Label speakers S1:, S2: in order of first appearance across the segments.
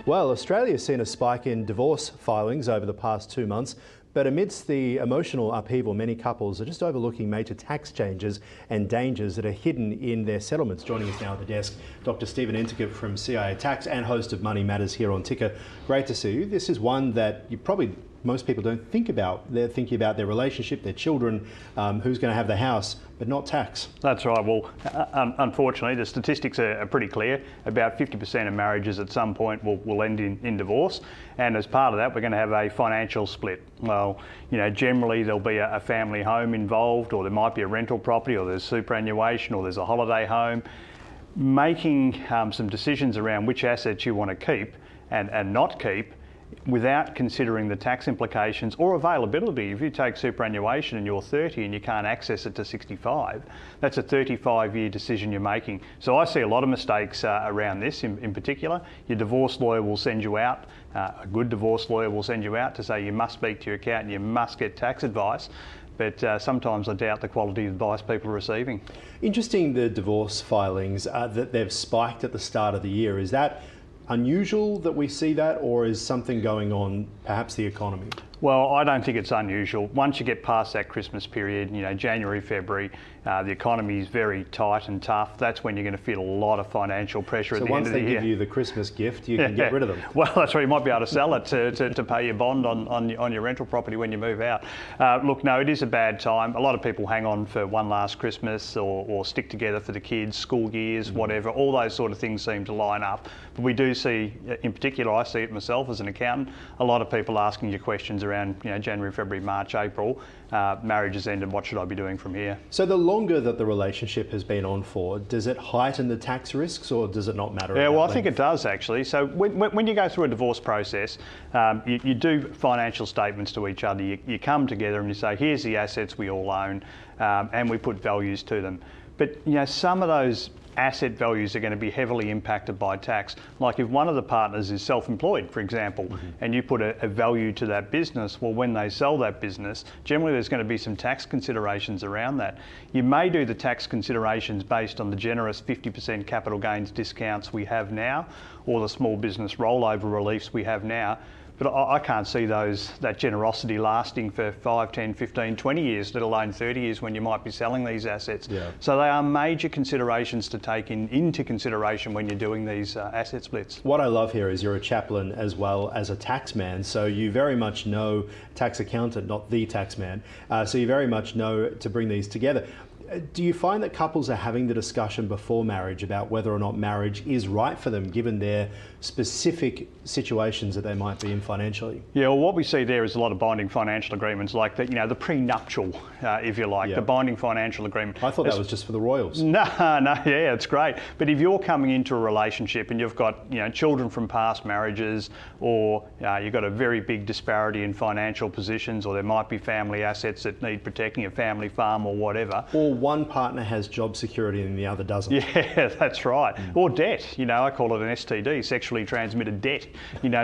S1: Well, Australia's seen a spike in divorce filings over the past 2 months, but amidst the emotional upheaval, many couples are just overlooking major tax changes and dangers that are hidden in their settlements. Joining us now at the desk, Dr. Steven Enticott from CIA Tax and host of Money Matters here on Ticker. Great to see you. This is one that most people don't think about. They're thinking about their relationship, their children, who's going to have the house, but not tax.
S2: That's right. Well, unfortunately, the statistics are pretty clear. About 50% of marriages at some point will end in divorce. And as part of that, we're going to have a financial split. Well, generally there'll be a family home involved, or there might be a rental property, or there's superannuation, or there's a holiday home. Making some decisions around which assets you want to keep and not keep without considering the tax implications or availability. If you take superannuation and you're 30 and you can't access it to 65, that's a 35-year decision you're making. So I see a lot of mistakes around this in particular. Your divorce lawyer will send you out, a good divorce lawyer will send you out to say you must speak to your accountant, you must get tax advice. But sometimes I doubt the quality of advice people are receiving.
S1: Interesting, the divorce filings that they've spiked at the start of the year. Is that unusual that we see that, or is something going on, perhaps the economy?
S2: Well, I don't think it's unusual. Once you get past that Christmas period, January, February, the economy is very tight and tough. That's when you're going to feel a lot of financial pressure at the end of the year.
S1: So once they give you the Christmas gift, you can get rid of them.
S2: Well, that's right. You might be able to sell it to pay your bond on your rental property when you move out. Look, no, it is a bad time. A lot of people hang on for one last Christmas or stick together for the kids, school years, whatever. All those sort of things seem to line up. But we do see, in particular, I see it myself as an accountant, a lot of people asking you questions around January, February, March, April. Marriage has ended, what should I be doing from here?
S1: So the longer that the relationship has been on for, does it heighten the tax risks, or does it not matter?
S2: Yeah, well, I think it does actually. So when you go through a divorce process, you do financial statements to each other. You come together and you say, here's the assets we all own, and we put values to them. But some of those asset values are going to be heavily impacted by tax. Like if one of the partners is self-employed, for example, and you put a value to that business, well, when they sell that business, generally there's going to be some tax considerations around that. You may do the tax considerations based on the generous 50% capital gains discounts we have now, or the small business rollover reliefs we have now. But I can't see that generosity lasting for 5, 10, 15, 20 years, let alone 30 years when you might be selling these assets. Yeah. So they are major considerations to take into consideration when you're doing these asset splits.
S1: What I love here is you're a chaplain as well as a tax man, so you very much know, tax accountant, not the tax man, so you very much know to bring these together. Do you find that couples are having the discussion before marriage about whether or not marriage is right for them, given their specific situations that they might be in financially?
S2: Yeah, well, what we see there is a lot of binding financial agreements, like the prenuptial, if you like, the binding financial agreement.
S1: I thought that was just for the royals.
S2: No, yeah, it's great. But if you're coming into a relationship and you've got children from past marriages, or you've got a very big disparity in financial positions, or there might be family assets that need protecting, a family farm or whatever.
S1: Or one partner has job security and the other doesn't.
S2: Yeah, that's right. Or debt. I call it an STD, sexually transmitted debt.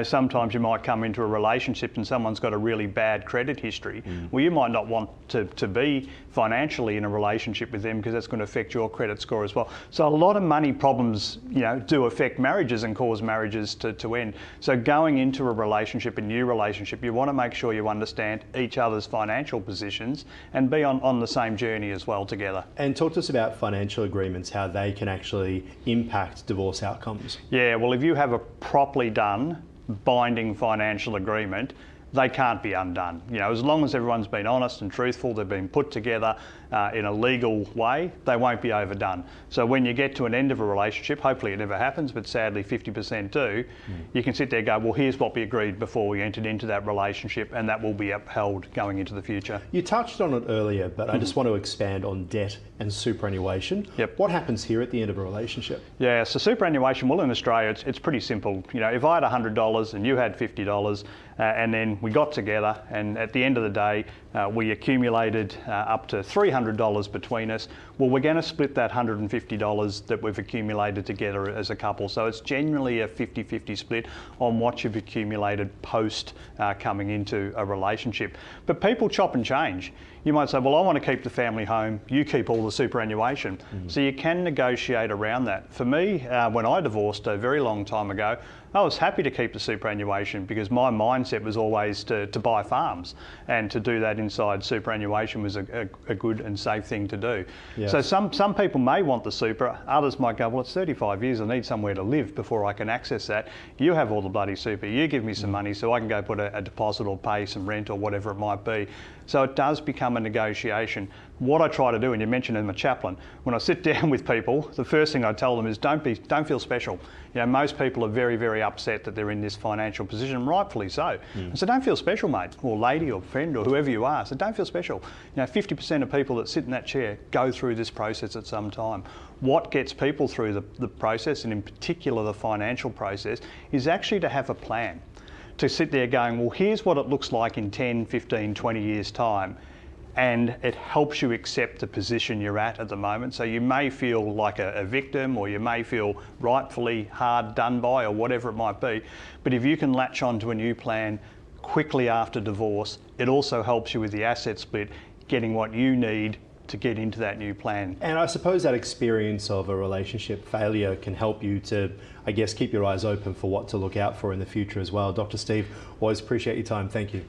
S2: Sometimes you might come into a relationship and someone's got a really bad credit history. Well, you might not want to be financially in a relationship with them because that's going to affect your credit score as well. So a lot of money problems, do affect marriages and cause marriages to end. So going into a relationship, a new relationship, you want to make sure you understand each other's financial positions and be on the same journey as well together.
S1: And talk to us about financial agreements, how they can actually impact divorce outcomes.
S2: Yeah, well, if you have a properly done binding financial agreement, they can't be undone. As long as everyone's been honest and truthful, they've been put together in a legal way, they won't be overdone. So when you get to an end of a relationship, hopefully it never happens, but sadly 50% do, you can sit there and go, well, here's what we agreed before we entered into that relationship, and that will be upheld going into the future.
S1: You touched on it earlier, but I just want to expand on debt and superannuation.
S2: Yep.
S1: What happens here at the end of a relationship?
S2: Yeah, so superannuation, well, in Australia, it's pretty simple. If I had $100 and you had $50, and then we got together, and at the end of the day, we accumulated up to $300 $300 between us. Well, we're going to split that $150 that we've accumulated together as a couple. So it's generally a 50-50 split on what you've accumulated post coming into a relationship. But people chop and change. You might say, well, I want to keep the family home, you keep all the superannuation. So you can negotiate around that. For me, when I divorced a very long time ago, I was happy to keep the superannuation because my mindset was always to buy farms, and to do that inside superannuation was a good and safe thing to do. Yes. So some people may want the super, others might go, well, it's 35 years, I need somewhere to live before I can access that. You have all the bloody super, you give me some money so I can go put a deposit or pay some rent or whatever it might be. So it does become a negotiation. What I try to do, and you mentioned I'm a chaplain, when I sit down with people, the first thing I tell them is don't feel special. You know, most people are very, very upset that they're in this financial position, rightfully so. So don't feel special, mate, or lady or friend or whoever you are. So don't feel special. You know, 50% of people that sit in that chair go through this process at some time. What gets people through the process, and in particular the financial process, is actually to have a plan. To sit there going, well, here's what it looks like in 10, 15, 20 years' time. And it helps you accept the position you're at the moment. So you may feel like a victim, or you may feel rightfully hard done by, or whatever it might be. But if you can latch onto a new plan quickly after divorce, it also helps you with the asset split, getting what you need to get into that new plan.
S1: And I suppose that experience of a relationship failure can help you to, I guess, keep your eyes open for what to look out for in the future as well. Dr. Steve, always appreciate your time. Thank you.